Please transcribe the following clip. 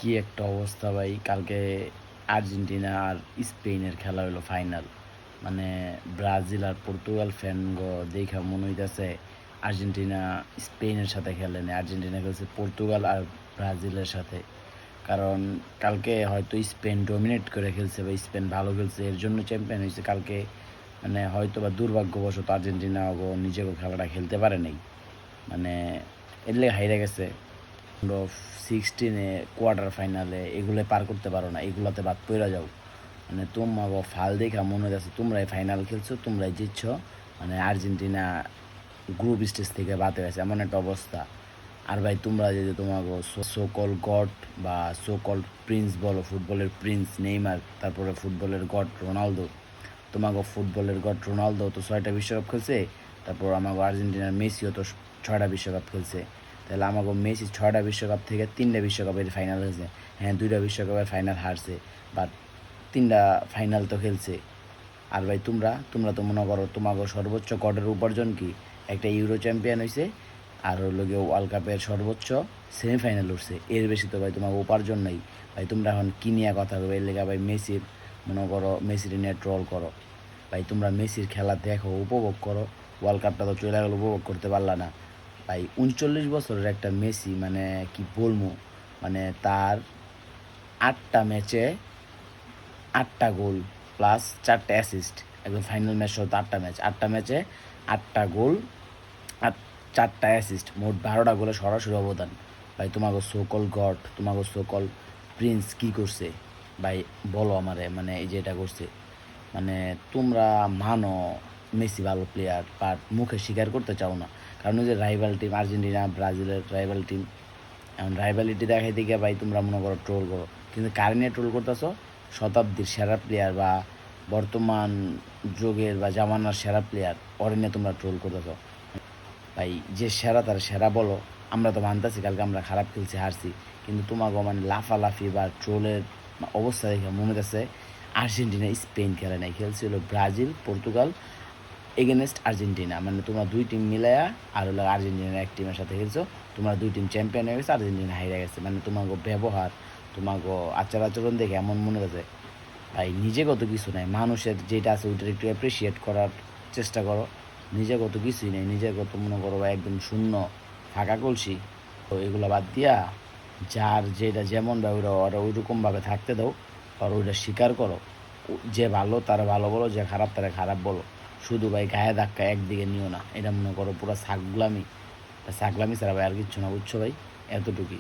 কি একটা অবস্থা ভাই! কালকে আর্জেন্টিনা আর স্পেনের খেলা হইলো ফাইনাল। মানে ব্রাজিল আর পর্তুগাল ফ্যানগো দেইখা মনে হইতাছে আর্জেন্টিনা স্পেনের সাথে খেলে নাই। আর্জেন্টিনা খেলছে পর্তুগাল আর ব্রাজিলের সাথে। কারণ কালকে হয়তো স্পেন ডমিনেট করে খেলছে বা স্পেন ভালো খেলছে এর জন্য চ্যাম্পিয়ন হইছে। কালকে মানে হয়তোবা দুর্ভাগ্যবশত আর্জেন্টিনা নিজেকে খেলাটা খেলতে পারে নাই। মানে এর লেগে হাইরা গেছে। অফ 16-এ কোয়ার্টার ফাইনালে এগুলো পার করতে পারো না, এগুলাতে বাদ পইরা যাও। মানে তোমাকে ফাল দেখা মনে হচ্ছে তোমরাই ফাইনাল খেলছো, তোমরাই জিতছো। মানে আর্জেন্টিনা গ্রুপ স্টেজ থেকে বাদ হয়ে গেছে, এমন একটা অবস্থা। আর ভাই তোমরা যদি তোমাকে সোকল গড বা সোকল প্রিন্স বলো, ফুটবলের প্রিন্স নেইমার, তারপরে ফুটবলের গড রোনালদো, তোমাকে ফুটবলের গড রোনালদো তো 6টা বিশ্বকাপ খেলছে, তারপর আমাকে আর্জেন্টিনার মেসিও তো 6টা বিশ্বকাপ খেলছে। তাহলে আমাকে মেসি 6টা বিশ্বকাপ থেকে 3টা বিশ্বকাপের ফাইনাল হয়েছে। হ্যাঁ, 2টা বিশ্বকাপের ফাইনাল হারছে, বাট 3টা ফাইনাল তো খেলছে। আর ভাই তোমরা তোমরা তো মনে করো তোমাকে সর্বোচ্চ গডের উপার্জন কি? একটা ইউরো চ্যাম্পিয়ন হয়েছে, আর হলো গিয়ে ওয়ার্ল্ড কাপের সর্বোচ্চ সেমিফাইনাল উঠছে। এর বেশি তো ভাই তোমাকে উপার্জন নেই। ভাই তোমরা এখন কি নিয়ে কথা বলবে? এর লেগে ভাই মেসির মনে করো মেসির নিয়ে ট্রল করো। ভাই তোমরা মেসির খেলা দেখো, উপভোগ করো। ওয়ার্ল্ড কাপটা তো চলে গেল, উপভোগ করতে পারলা না। ভাই 39 বছরের একটা মেসি, মানে কি বলবো, মানে তার 8টা ম্যাচে 8টা গোল প্লাস 4টা অ্যাসিস্ট। একদম ফাইনাল ম্যাচ সহ 8টা ম্যাচে 8টা গোল আর 4টা অ্যাসিস্ট, মোট 12টা গোলে সরাসরি অবদান। ভাই তোমাকে সোকল গড, তোমাকে সোকল প্রিন্স কি করছে? ভাই বলো আমারে, মানে এই যে এটা করছে। মানে তোমরা মানো মেসি ভালো প্লেয়ার, বাট মুখে স্বীকার করতে চাও না। কারণ ওই যে রাইভাল টিম আর্জেন্টিনা ব্রাজিলের রাইভাল টিম, এখন রাইভালিটি দেখাই দিকে ভাই তোমরা মনে করো ট্রোল করো। কিন্তু কারে নিয়ে ট্রোল করতেছো? শতাব্দীর সেরা প্লেয়ার বা বর্তমান যুগের বা জামানার সেরা প্লেয়ার, ওরে নিয়ে তোমরা ট্রোল করতেছো। ভাই যে সেরা তার সেরা বলো। আমরা তো মানতেছি কালকে আমরা খারাপ খেলছি, হারছি, কিন্তু তোমাকে মানে লাফালাফি বা ট্রোলের অবস্থা দেখে মনে হচ্ছে আর্জেন্টিনা স্পেন খেলে নাই, খেলছে হলো ব্রাজিল পর্তুগাল এগেনস্ট আর্জেন্টিনা। মানে তোমরা দুই টিম মিলায়া আর হলো আর্জেন্টিনার এক টিমের সাথে খেলছো। তোমরা দুই টিম চ্যাম্পিয়ন হয়ে গেছে, আর্জেন্টিনা হাইরা গেছে। মানে তোমাকে ব্যবহার, তোমাকে আচার আচরণ দেখে এমন মনে হচ্ছে। ভাই নিজেগত কিছু নাই, মানুষের যেটা আছে ওইটার একটু অ্যাপ্রিসিয়েট করার চেষ্টা করো। নিজেগত কিছুই নেই, নিজেগত মনে করো ভাই একদম শূন্য, ফাঁকা কলসি। তো এগুলো বাদ দিয়া যার যেটা যেমন ভাবে ওরা ওইরকমভাবে থাকতে দাও, আর ওইটা স্বীকার করো। যে ভালো তারা ভালো বলো, যে খারাপ তারা খারাপ বলো। শুধু ভাই গায়ে ধাক্কা একদিকে নিও না, এটা মনে করো পুরো ছাগলামি। ছাগলামি ছাড়া ভাই আর কিচ্ছু না, বুঝছো ভাই? এতটুকুই।